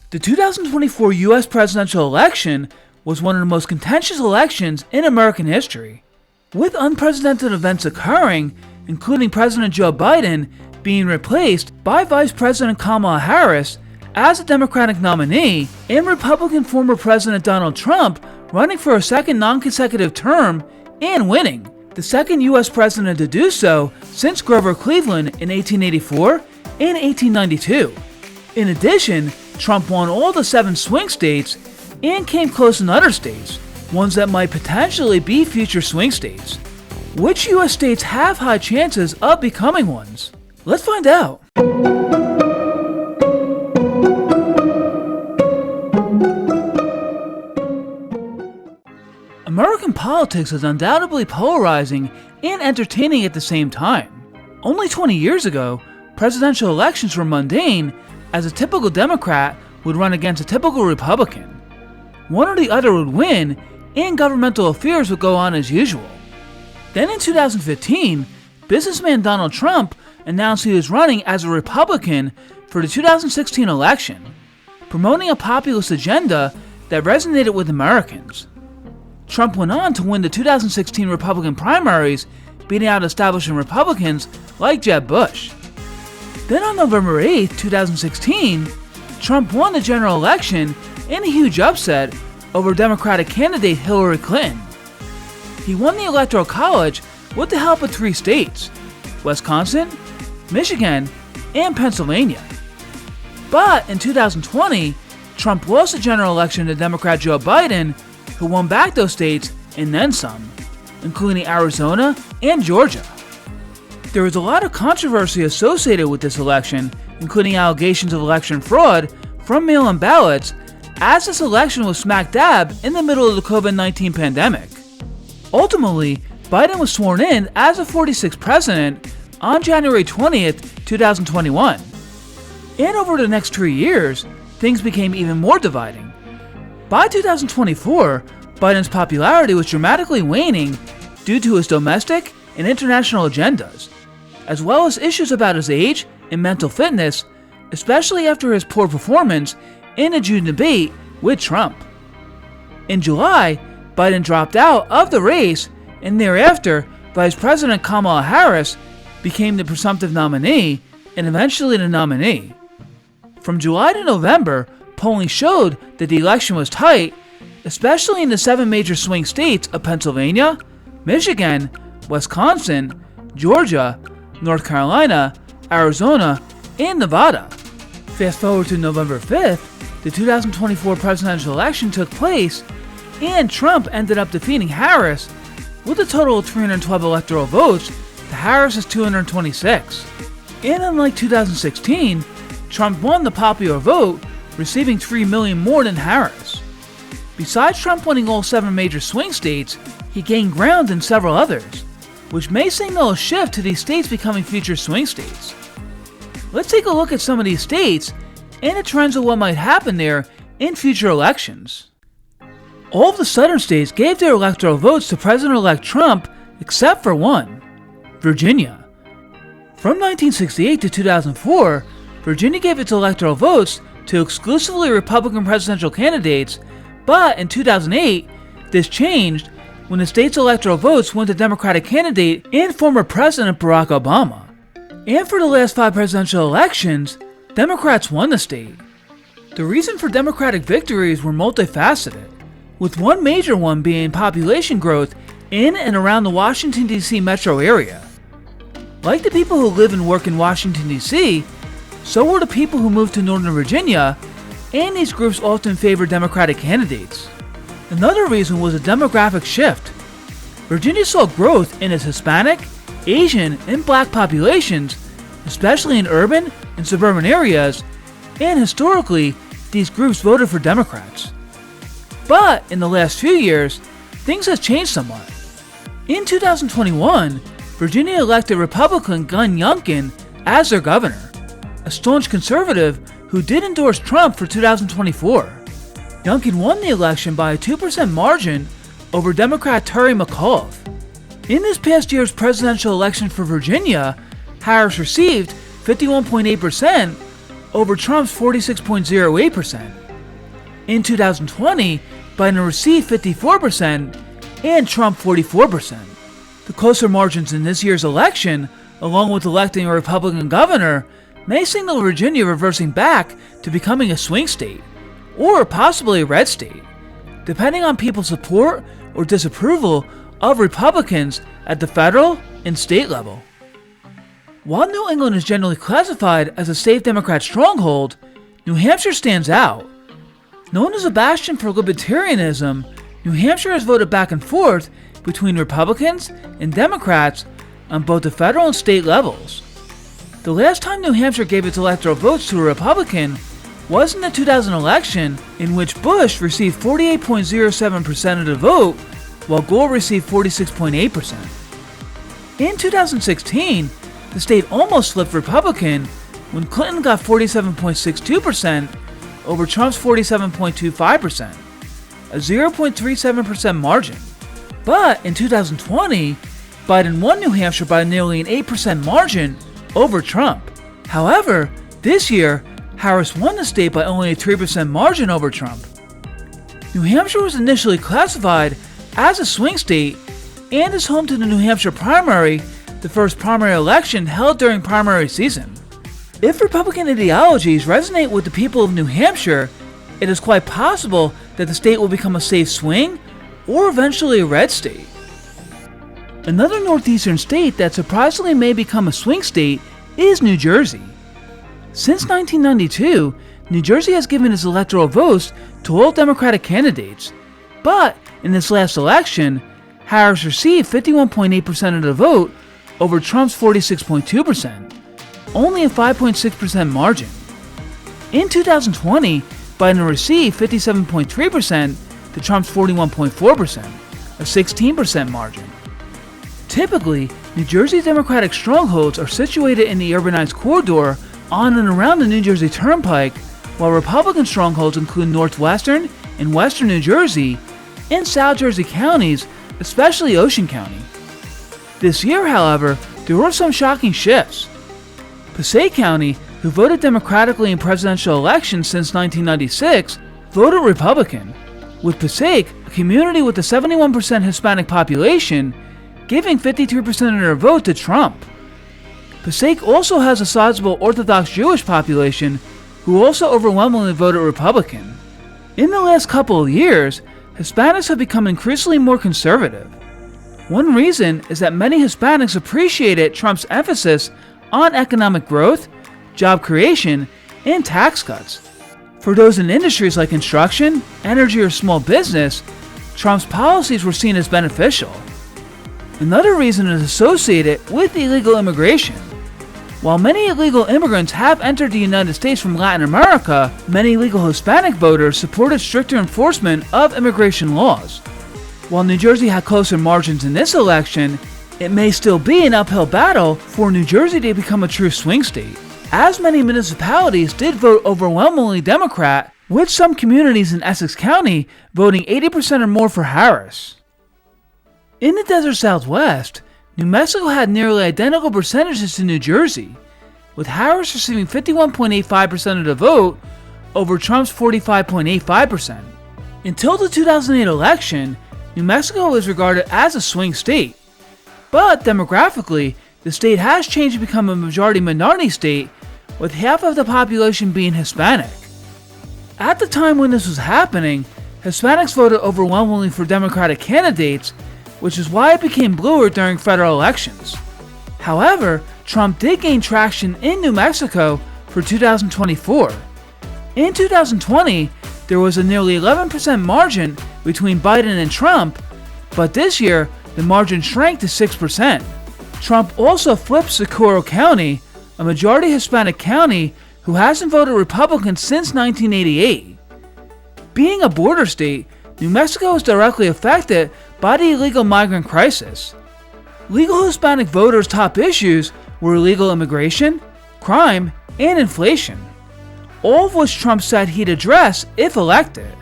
The 2024 U.S. presidential election was one of the most contentious elections in American history, with unprecedented events occurring, including President Joe Biden being replaced by Vice President Kamala Harris as a Democratic nominee, and Republican former President Donald Trump running for a second non-consecutive term and winning, the second U.S. president to do so since Grover Cleveland in 1884 and 1892. In addition, Trump won all the 7 swing states and came close in other states, ones that might potentially be future swing states. Which U.S. states have high chances of becoming ones? Let's find out. American politics is undoubtedly polarizing and entertaining at the same time. Only 20 years ago, presidential elections were mundane, as a typical Democrat would run against a typical Republican. One or the other would win, and governmental affairs would go on as usual. Then in 2015, businessman Donald Trump announced he was running as a Republican for the 2016 election, promoting a populist agenda that resonated with Americans. Trump went on to win the 2016 Republican primaries, beating out establishment Republicans like Jeb Bush. Then on November 8, 2016, Trump won the general election in a huge upset over Democratic candidate Hillary Clinton. He won the Electoral College with the help of 3 states: Wisconsin, Michigan, and Pennsylvania. But in 2020, Trump lost the general election to Democrat Joe Biden, who won back those states and then some, including Arizona and Georgia. There was a lot of controversy associated with this election, including allegations of election fraud from mail-in ballots, as this election was smack dab in the middle of the COVID-19 pandemic. Ultimately, Biden was sworn in as the 46th president on January 20th, 2021. And over the next 3 years, things became even more dividing. By 2024, Biden's popularity was dramatically waning due to his domestic and international agendas, as well as issues about his age and mental fitness, especially after his poor performance in a June debate with Trump. In July, Biden dropped out of the race, and thereafter, Vice President Kamala Harris became the presumptive nominee and eventually the nominee. From July to November, polling showed that the election was tight, especially in the 7 major swing states of Pennsylvania, Michigan, Wisconsin, Georgia, North Carolina, Arizona, and Nevada. Fast forward to November 5th, the 2024 presidential election took place, and Trump ended up defeating Harris with a total of 312 electoral votes to Harris's 226. And unlike 2016, Trump won the popular vote, receiving 3 million more than Harris. Besides Trump winning all 7 major swing states, he gained ground in several others, which may signal a shift to these states becoming future swing states. Let's take a look at some of these states and the trends of what might happen there in future elections. All of the southern states gave their electoral votes to President-elect Trump except for one, Virginia. From 1968 to 2004, Virginia gave its electoral votes to exclusively Republican presidential candidates, but in 2008, this changed when the state's electoral votes went to Democratic candidate and former President Barack Obama. And for the last 5 presidential elections, Democrats won the state. The reason for Democratic victories were multifaceted, with one major one being population growth in and around the Washington, D.C. metro area. Like the people who live and work in Washington, D.C., so were the people who moved to Northern Virginia, and these groups often favored Democratic candidates. Another reason was a demographic shift. Virginia saw growth in its Hispanic, Asian, and Black populations, especially in urban and suburban areas, and historically, these groups voted for Democrats. But in the last few years, things have changed somewhat. In 2021, Virginia elected Republican Glenn Youngkin as their governor, a staunch conservative who did endorse Trump for 2024. Youngkin won the election by a 2% margin over Democrat Terry McAuliffe. In this past year's presidential election for Virginia, Harris received 51.8%, over Trump's 46.08%. In 2020, Biden received 54% and Trump 44%. The closer margins in this year's election, along with electing a Republican governor, may signal Virginia reversing back to becoming a swing state, or possibly a red state, depending on people's support or disapproval of Republicans at the federal and state level. While New England is generally classified as a safe Democrat stronghold, New Hampshire stands out. Known as a bastion for libertarianism, New Hampshire has voted back and forth between Republicans and Democrats on both the federal and state levels. The last time New Hampshire gave its electoral votes to a Republican was in the 2000 election, in which Bush received 48.07% of the vote, while Gore received 46.8%. In 2016, the state almost flipped Republican when Clinton got 47.62% over Trump's 47.25%, a 0.37% margin. But in 2020, Biden won New Hampshire by nearly an 8% margin over Trump. However, this year, Harris won the state by only a 3% margin over Trump. New Hampshire was initially classified as a swing state and is home to the New Hampshire primary, the first primary election held during primary season. If Republican ideologies resonate with the people of New Hampshire, it is quite possible that the state will become a safe swing or eventually a red state. Another northeastern state that surprisingly may become a swing state is New Jersey. Since 1992, New Jersey has given its electoral votes to all Democratic candidates, but in this last election, Harris received 51.8% of the vote over Trump's 46.2%, only a 5.6% margin. In 2020, Biden received 57.3% to Trump's 41.4%, a 16% margin. Typically, New Jersey Democratic strongholds are situated in the urbanized corridor on and around the New Jersey Turnpike, while Republican strongholds include northwestern and western New Jersey and South Jersey counties, especially Ocean County. This year, however, there were some shocking shifts. Passaic County, who voted Democratically in presidential elections since 1996, voted Republican, with Passaic, a community with a 71% Hispanic population, giving 53% of their vote to Trump. Passaic also has a sizable Orthodox Jewish population who also overwhelmingly voted Republican. In the last couple of years, Hispanics have become increasingly more conservative. One reason is that many Hispanics appreciated Trump's emphasis on economic growth, job creation, and tax cuts. For those in industries like construction, energy, or small business, Trump's policies were seen as beneficial. Another reason is associated with illegal immigration. While many illegal immigrants have entered the United States from Latin America, many legal Hispanic voters supported stricter enforcement of immigration laws. While New Jersey had closer margins in this election, it may still be an uphill battle for New Jersey to become a true swing state, as many municipalities did vote overwhelmingly Democrat, with some communities in Essex County voting 80% or more for Harris. In the desert Southwest, New Mexico had nearly identical percentages to New Jersey, with Harris receiving 51.85% of the vote over Trump's 45.85%. Until the 2008 election, New Mexico was regarded as a swing state, but demographically, the state has changed to become a majority-minority state, with half of the population being Hispanic. At the time when this was happening, Hispanics voted overwhelmingly for Democratic candidates, which is why it became bluer during federal elections. However, Trump did gain traction in New Mexico for 2024. In 2020, there was a nearly 11% margin between Biden and Trump, but this year, the margin shrank to 6%. Trump also flipped Socorro County, a majority Hispanic county who hasn't voted Republican since 1988. Being a border state, New Mexico is directly affected by the illegal migrant crisis. Legal Hispanic voters' top issues were illegal immigration, crime, and inflation, all of which Trump said he'd address if elected.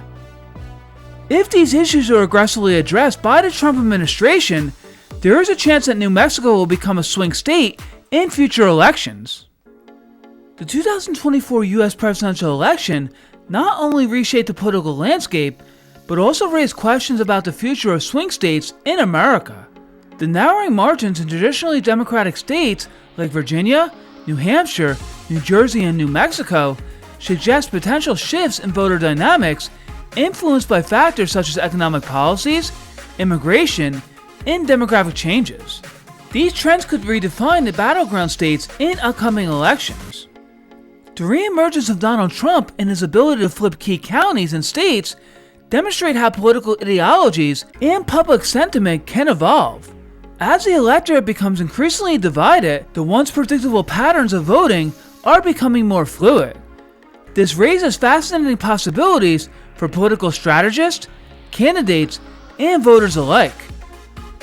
If these issues are aggressively addressed by the Trump administration, there is a chance that New Mexico will become a swing state in future elections. The 2024 US presidential election not only reshaped the political landscape, but also raised questions about the future of swing states in America. The narrowing margins in traditionally Democratic states like Virginia, New Hampshire, New Jersey, and New Mexico suggest potential shifts in voter dynamics influenced by factors such as economic policies, immigration, and demographic changes. These trends could redefine the battleground states in upcoming elections. The reemergence of Donald Trump and his ability to flip key counties and states demonstrate how political ideologies and public sentiment can evolve. As the electorate becomes increasingly divided, the once predictable patterns of voting are becoming more fluid. This raises fascinating possibilities for political strategists, candidates, and voters alike.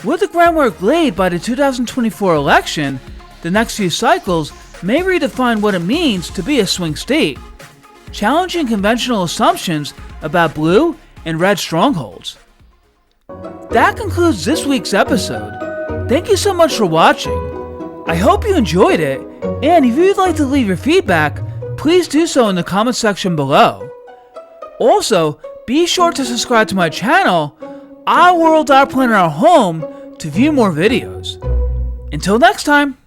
With the groundwork laid by the 2024 election, the next few cycles may redefine what it means to be a swing state, challenging conventional assumptions about blue and red strongholds. That concludes this week's episode. Thank you so much for watching. I hope you enjoyed it, and if you'd like to leave your feedback, please do so in the comment section below. Also, be sure to subscribe to my channel, Our World, Our Planet, Our Home, to view more videos. Until next time!